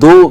2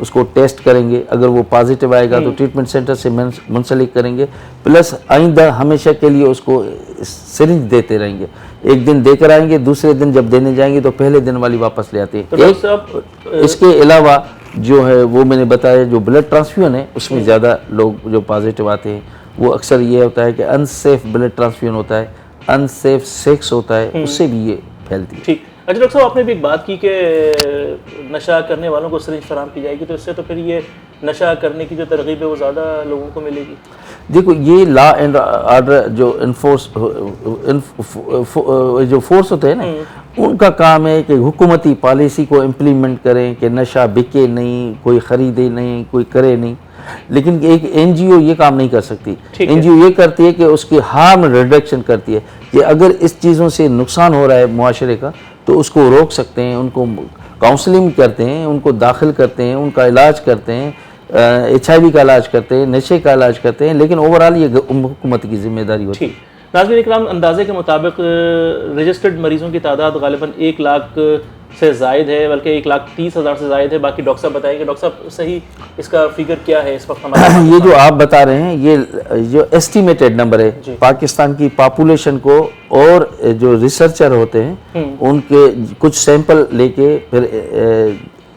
اس کو ٹیسٹ کریں گے, اگر وہ پازیٹیو آئے گا تو ٹریٹمنٹ سینٹر سے منسلک کریں گے, پلس آئندہ ہمیشہ کے لیے اس کو سرنج دیتے رہیں گے. ایک دن دے کر آئیں گے, دوسرے دن جب دینے جائیں گے تو پہلے دن والی واپس لے آتے ہیں. اس کے علاوہ جو ہے وہ میں نے بتایا جو بلڈ ٹرانسفیوژن ہے اس میں زیادہ لوگ جو پازیٹیو آتے ہیں وہ اکثر یہ ہوتا ہے کہ ان سیف بلڈ ٹرانسفیوژن ہوتا ہے, ان سیف سیکس ہوتا ہے, اس سے بھی یہ پھیلتی ہے. ٹھیک. اچھا ڈاکٹر صاحب آپ نے بھی ایک بات کی کہ نشہ کرنے والوں کو سرنج فراہم کی جائے گی, تو اس سے تو پھر یہ نشہ کرنے کی جو ترغیب ہے وہ زیادہ لوگوں کو ملے گی. دیکھو یہ لا اینڈ آرڈر جو جو فورس ہوتے ہیں نا, ان کا کام ہے کہ حکومتی پالیسی کو امپلیمنٹ کریں کہ نشہ بکے نہیں, کوئی خریدے نہیں, کوئی کرے نہیں. لیکن ایک این جی او یہ کام نہیں کر سکتی. این جی او یہ کرتی ہے کہ اس کی ہارم ریڈکشن کرتی ہے کہ اگر اس چیزوں سے نقصان ہو رہا ہے معاشرے کا تو اس کو روک سکتے ہیں, ان کو کاؤنسلنگ کرتے ہیں, ان کو داخل کرتے ہیں, ان کا علاج کرتے ہیں, ایچ آئی وی کا علاج کرتے ہیں, نشے کا علاج کرتے ہیں, لیکن اوورآل یہ حکومت کی ذمہ داری ہوتی ہے. ناظرین اکرام, اندازے کے مطابق رجسٹرڈ مریضوں کی تعداد غالباً 1 لاکھ سے زائد ہے, بلکہ 1,30,000 سے زائد ہے. باقی ڈاکٹر صاحب بتائیں گے. ڈاکٹر صاحب صحیح اس کا فگر کیا ہے اس وقت ہمارے؟ یہ جو آپ بتا رہے ہیں یہ جو ایسٹیمیٹڈ نمبر ہے پاکستان کی پاپولیشن کو, اور جو ریسرچر ہوتے ہیں ان کے کچھ سیمپل لے کے پھر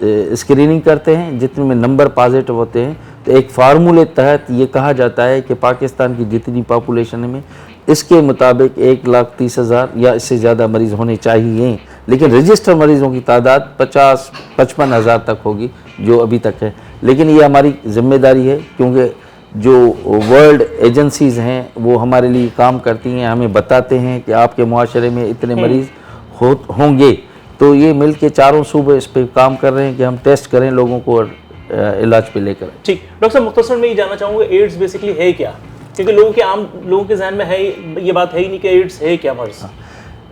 اسکریننگ کرتے ہیں, جتنے میں نمبر پازیٹیو ہوتے ہیں تو ایک فارمولے تحت یہ کہا جاتا ہے کہ پاکستان کی جتنی پاپولیشن میں اس کے مطابق 1,30,000 یا اس سے زیادہ مریض ہونے چاہیے. لیکن رجسٹر مریضوں کی تعداد 50-55 تک ہوگی جو ابھی تک ہے. لیکن یہ ہماری ذمہ داری ہے کیونکہ جو ورلڈ ایجنسیز ہیں وہ ہمارے لیے کام کرتی ہیں, ہمیں بتاتے ہیں کہ آپ کے معاشرے میں اتنے مریض ہوں گے, تو یہ مل کے چاروں صوبے اس پہ کام کر رہے ہیں کہ ہم ٹیسٹ کریں لوگوں کو اور علاج پہ لے کر. ٹھیک. ڈاکٹر صاحب مختصر میں یہ جاننا چاہوں گا ایڈز بیسکلی ہے کیا, کیونکہ لوگوں کے ذہن میں ہے یہ بات ہے ہی نہیں کہ ایڈز ہے کیا مرض.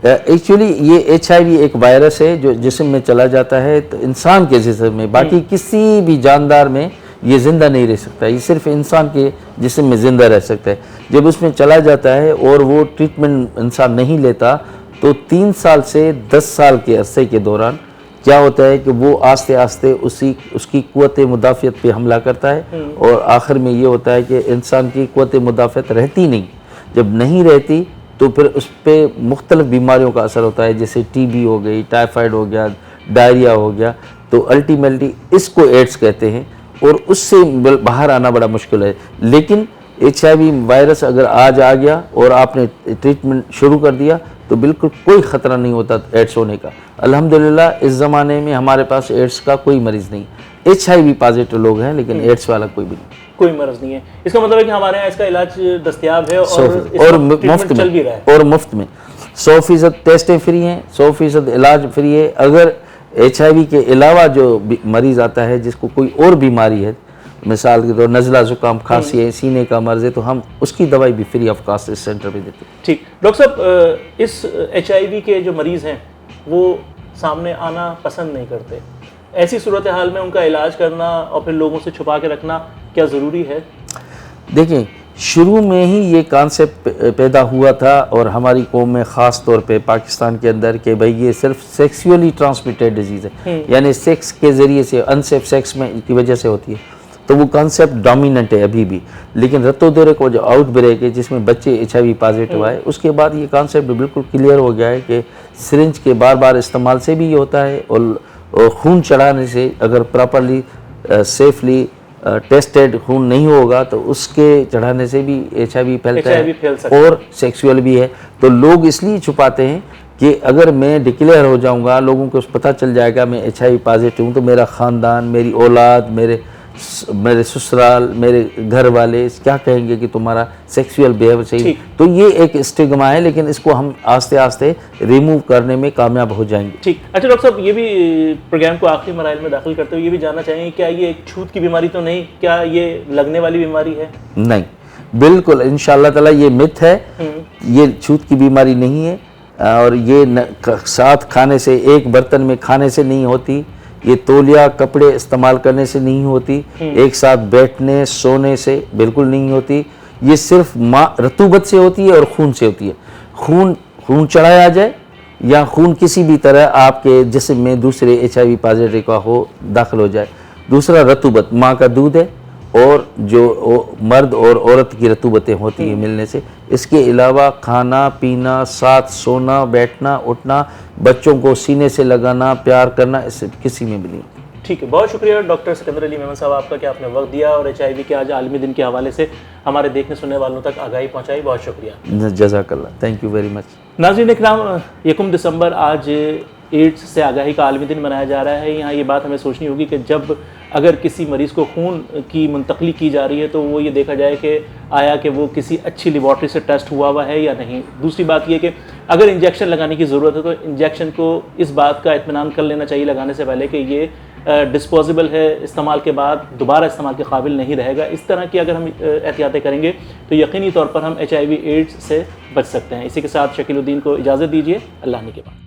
ایکچولی یہ ایچ آئی وی ایک وائرس ہے جو جسم میں چلا جاتا ہے تو انسان کے جسم میں, باقی کسی بھی جاندار میں یہ زندہ نہیں رہ سکتا, یہ صرف انسان کے جسم میں زندہ رہ سکتا ہے. جب اس میں چلا جاتا ہے اور وہ ٹریٹمنٹ انسان نہیں لیتا تو 3 سال سے 10 سال کے عرصے کے دوران کیا ہوتا ہے کہ وہ آہستہ آہستہ اس کی قوت مدافعت پہ حملہ کرتا ہے, اور آخر میں یہ ہوتا ہے کہ انسان کی قوت مدافعت رہتی نہیں. جب نہیں رہتی تو پھر اس پہ مختلف بیماریوں کا اثر ہوتا ہے, جیسے ٹی بی ہو گئی, ٹائیفائڈ ہو گیا, ڈائریا ہو گیا, تو الٹیمیٹلی اس کو ایڈز کہتے ہیں, اور اس سے باہر آنا بڑا مشکل ہے. لیکن ایچ آئی وی وائرس اگر آج آ گیا اور آپ نے ٹریٹمنٹ شروع کر دیا تو بالکل کوئی خطرہ نہیں ہوتا ایڈز ہونے کا. الحمدللہ اس زمانے میں ہمارے پاس ایڈز کا کوئی مریض نہیں. ایچ آئی وی پازیٹیو لوگ ہیں لیکن ایڈز والا کوئی بھی نہیں, کوئی مرض نہیں ہے. اس کا مطلب ہے کہ ہمارے یہاں اس کا علاج دستیاب ہے اور مفت میں, اور مفت میں 100% ٹیسٹیں فری ہیں, 100% علاج فری ہے. اگر ایچ آئی وی کے علاوہ جو مریض آتا ہے جس کو کوئی اور بیماری ہے, مثال کے طور نزلہ زکام کھانسی ہے, سینے کا مرض ہے, تو ہم اس کی دوائی بھی فری آف کاسٹ اس سینٹر پہ دیتے ہیں. ٹھیک. ڈاکٹر صاحب اس ایچ آئی وی کے جو مریض ہیں وہ سامنے آنا پسند نہیں کرتے, ایسی صورتحال میں ان کا علاج کرنا اور پھر لوگوں سے چھپا کے رکھنا کیا ضروری ہے؟ دیکھیں شروع میں ہی یہ کانسیپٹ پیدا ہوا تھا, اور ہماری قوم میں خاص طور پہ پاکستان کے اندر, کہ بھئی یہ صرف سیکسولی ٹرانسمیٹڈ ڈیزیز ہے, یعنی سیکس کے ذریعے سے, ان سیف سیکس میں کی وجہ سے ہوتی ہے. تو وہ کانسیپٹ ڈومیننٹ ہے ابھی بھی. لیکن رت و دورے کو جو آؤٹ بریک ہے جس میں بچے ایچ آئی وی پازیٹیو آئے, اس کے بعد یہ کانسیپٹ بالکل کلیئر ہو گیا ہے کہ سرنج کے بار بار استعمال سے بھی یہ ہوتا ہے, اور خون چڑھانے سے اگر پراپرلی سیفلی ٹیسٹڈ خون نہیں ہوگا تو اس کے چڑھانے سے بھی ایچ آئی وی پھیلتا ہے, اور سیکسول بھی ہے. تو لوگ اس لیے چھپاتے ہیں کہ اگر میں ڈکلیئر ہو جاؤں گا, لوگوں کو پتہ چل جائے گا میں ایچ آئی وی پازیٹیو ہوں, تو میرا خاندان, میری اولاد, میرے سسرال, میرے گھر والے کیا کہیں گے کہ تمہارا سیکسول بیہیویئر صحیح. تو یہ ایک اسٹگما ہے, لیکن اس کو ہم آہستہ آہستہ ریموو کرنے میں کامیاب ہو جائیں گے. ٹھیک. اچھا ڈاکٹر صاحب یہ بھی پروگرام کو آخری مراحل میں داخل کرتے ہوئے یہ بھی جاننا چاہیں گے کیا یہ ایک چھوت کی بیماری تو نہیں, کیا یہ لگنے والی بیماری ہے؟ نہیں, بالکل انشاءاللہ تعالی یہ مت ہے, یہ چھوت کی بیماری نہیں ہے, اور یہ ساتھ کھانے سے, ایک برتن میں کھانے سے نہیں ہوتی, یہ تولیہ کپڑے استعمال کرنے سے نہیں ہوتی, ایک ساتھ بیٹھنے سونے سے بالکل نہیں ہوتی. یہ صرف رطوبت سے ہوتی ہے اور خون سے ہوتی ہے. خون چڑھایا جائے یا خون کسی بھی طرح آپ کے جسم میں دوسرے ایچ آئی وی پازیٹیو کا ہو داخل ہو جائے, دوسرا رطوبت، ماں کا دودھ ہے اور جو مرد اور عورت کی رطوبتیں ہوتی ہیں ملنے سے، اس کے علاوہ کھانا پینا، ساتھ سونا بیٹھنا اٹھنا، بچوں کو سینے سے لگانا، پیار کرنا، اس سے کسی میں بھی نہیں. ٹھیک ہے، بہت شکریہ ڈاکٹر سکندر علی میمن صاحب آپ کا کہ آپ نے وقت دیا اور HIV کے آج عالمی دن کے حوالے سے ہمارے دیکھنے سننے والوں تک آگاہی پہنچائی. بہت شکریہ. جزاک اللہ، تھینک یو ویری مچ. ناظرین اکرام، 1 دسمبر آج ایڈز سے آگاہی کا عالمی دن منایا جا رہا ہے. یہاں یہ بات ہمیں سوچنی ہوگی کہ جب اگر کسی مریض کو خون کی منتقلی کی جا رہی ہے تو وہ یہ دیکھا جائے کہ آیا کہ وہ کسی اچھی لیبارٹری سے ٹیسٹ ہوا ہے یا نہیں. دوسری بات یہ کہ اگر انجیکشن لگانے کی ضرورت ہے تو انجیکشن کو اس بات کا اطمینان کر لینا چاہیے لگانے سے پہلے کہ یہ ڈسپوزیبل ہے، استعمال کے بعد دوبارہ استعمال کے قابل نہیں رہے گا. اس طرح کی اگر ہم احتیاطیں کریں گے تو یقینی طور پر ہم HIV ایڈز سے بچ سکتے ہیں. اسی کے ساتھ شکیل الدین کو اجازت دیجیے. اللہ نے کے بعد.